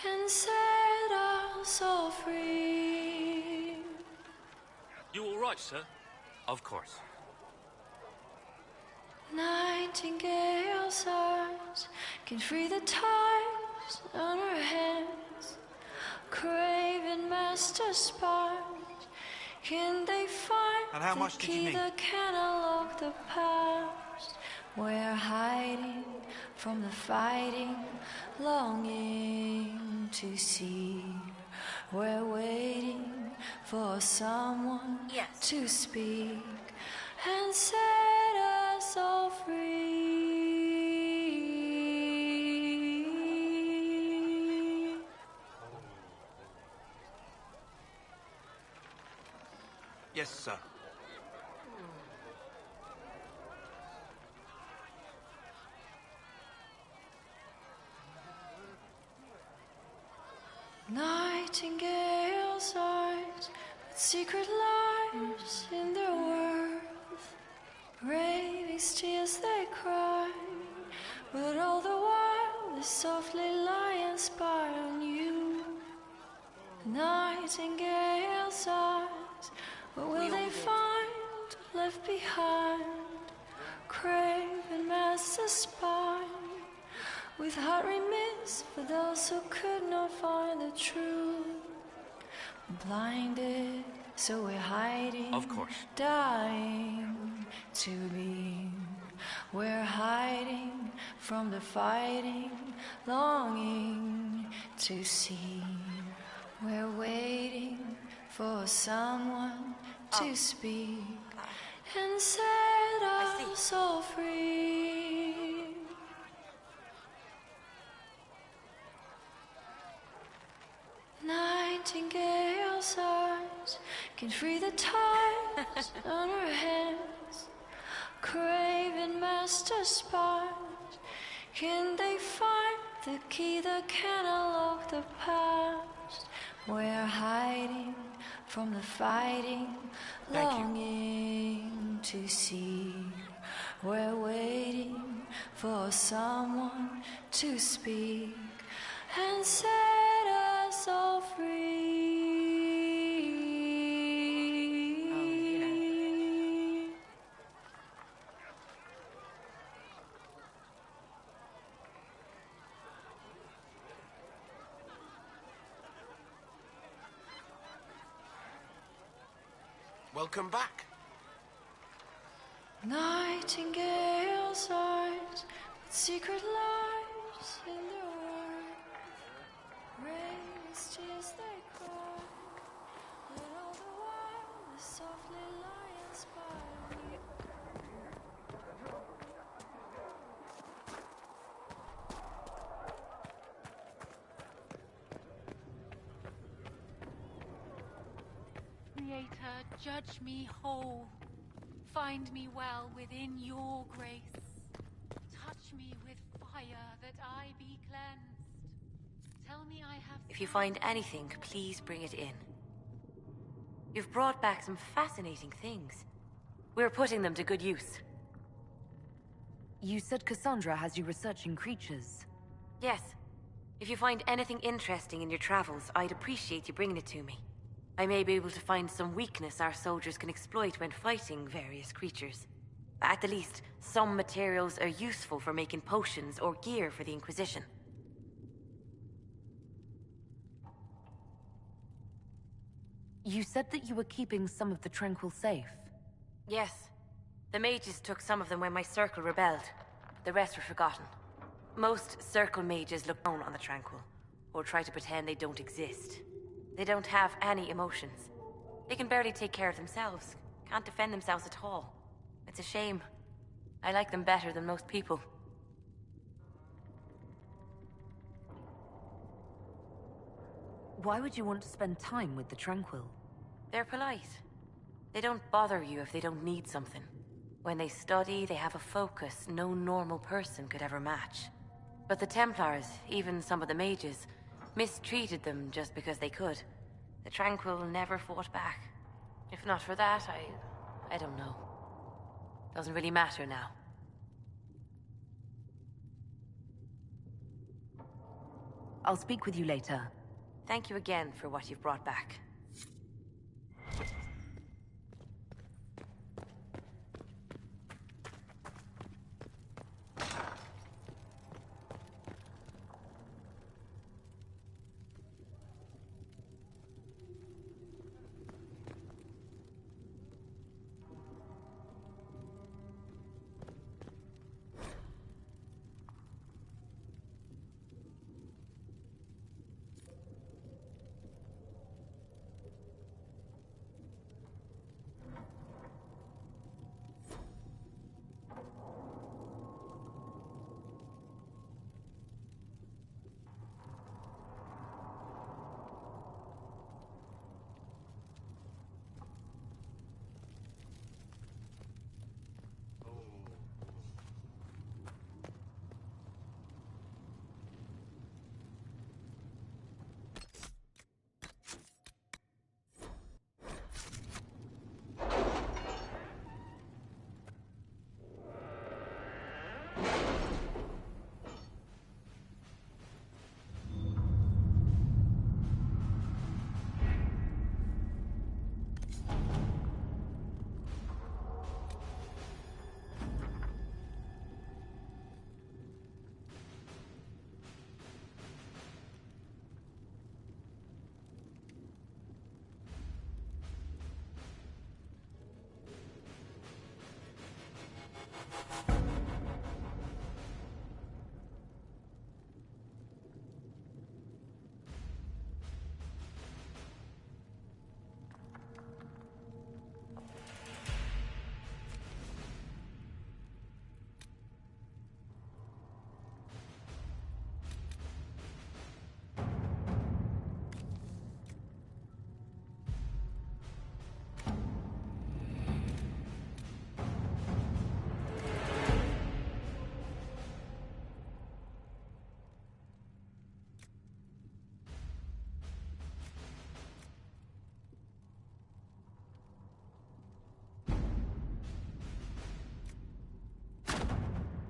S9: and set us all free.
S19: You all right, sir? Of course.
S9: Nightingale's eyes can free the ties on her hands. Craven master spies, can they find
S12: And how
S9: the
S12: much did you
S9: key
S12: need?
S9: that can unlock the past? We're hiding from the fighting, longing to see. We're waiting for someone to speak and set us all free.
S12: Yes, sir.
S9: Nightingale's eyes, but secret lies in their worth. Ravy's tears they cry, but all the while they softly lie and spy on you. Nightingale's eyes, what will they find left behind? Craven master spy, with heart remiss for those who could not find the truth. Blinded, so we're hiding,
S19: Of course.
S9: dying to be. We're hiding from the fighting, longing to see. We're waiting for someone to speak and set us all free. Nightingale's eyes can free the ties on her hands. Craven master spies, can they find the key that can unlock the past? We're hiding from the fighting, longing to see. We're waiting for someone to speak and set us all free.
S2: Welcome back.
S9: Nightingale's eyes, but secret lies in their worth. Rain's tears they cry, but all the while they softly lie and spy on you.
S11: Creator, judge me whole. Find me well within your grace. Touch me with that I be cleansed. Tell me I have...
S16: If you find anything, please bring it in. You've brought back some fascinating things. We're putting them to good use.
S4: You said Cassandra has you researching creatures.
S16: Yes. If you find anything interesting in your travels, I'd appreciate you bringing it to me. I may be able to find some weakness our soldiers can exploit when fighting various creatures. At the least, some materials are useful for making potions or gear for the Inquisition.
S4: You said that you were keeping some of the Tranquil safe.
S16: Yes. The mages took some of them when my circle rebelled. The rest were forgotten. Most circle mages look down on the Tranquil, or try to pretend they don't exist. They don't have any emotions. They can barely take care of themselves, can't defend themselves at all. It's a shame. I like them better than most people.
S4: Why would you want to spend time with the Tranquil?
S16: They're polite. They don't bother you if they don't need something. When they study, they have a focus no normal person could ever match. But the Templars, even some of the mages, mistreated them just because they could. The Tranquil never fought back. If not for that, I don't know. Doesn't really matter now.
S4: I'll speak with you later.
S16: Thank you again for what you've brought back.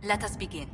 S4: Let us begin.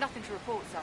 S4: Nothing to report, sir.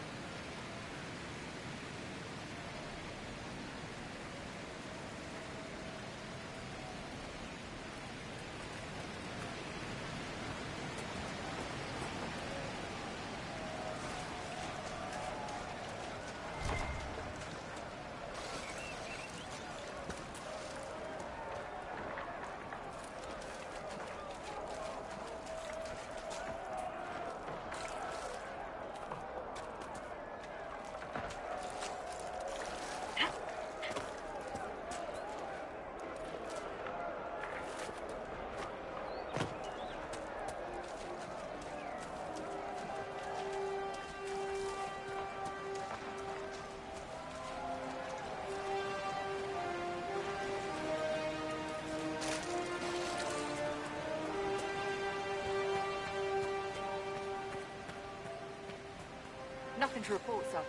S4: Nothing to report, sir.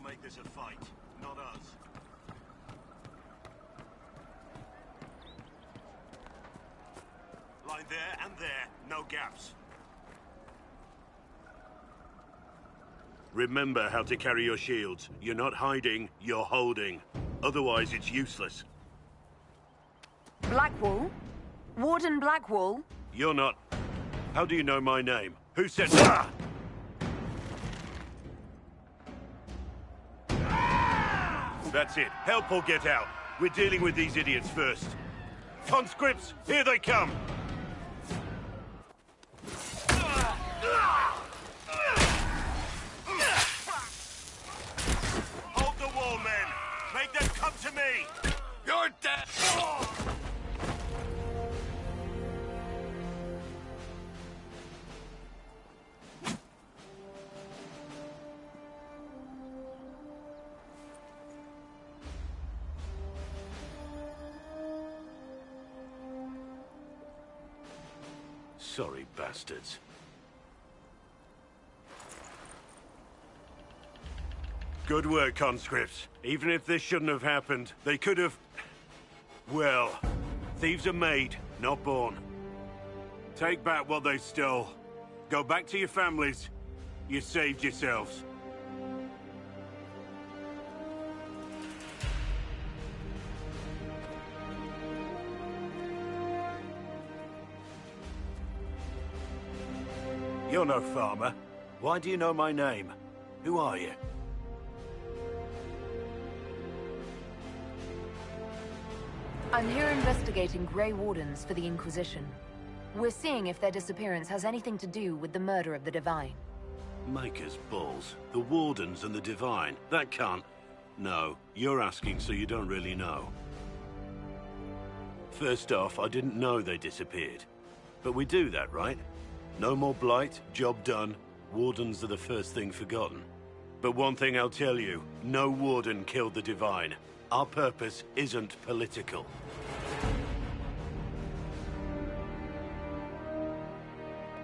S17: Make this a fight, not us. Line there and there, no gaps. Remember how to carry your shields. You're not hiding, you're holding. Otherwise, it's useless.
S4: Blackwall? Warden Blackwall?
S17: You're not... How do you know my name? Who said... Ah! That's it. Help or get out. We're dealing with these idiots first. Conscripts, here they come! Hold the wall, men! Make them come to me! You're dead! Sorry, bastards. Good work, conscripts. Even if this shouldn't have happened, they could have... Well, thieves are made, not born. Take back what they stole. Go back to your families. You saved yourselves. You're no farmer. Why do you know my name? Who are you?
S4: I'm here investigating Grey Wardens for the Inquisition. We're seeing if their disappearance has anything to do with the murder of the Divine.
S17: Maker's balls. The Wardens and the Divine. That can't... No, you're asking so you don't really know. First off, I didn't know they disappeared. But we do that, right? No more blight, job done. Wardens are the first thing forgotten. But one thing I'll tell you, no Warden killed the Divine. Our purpose isn't political.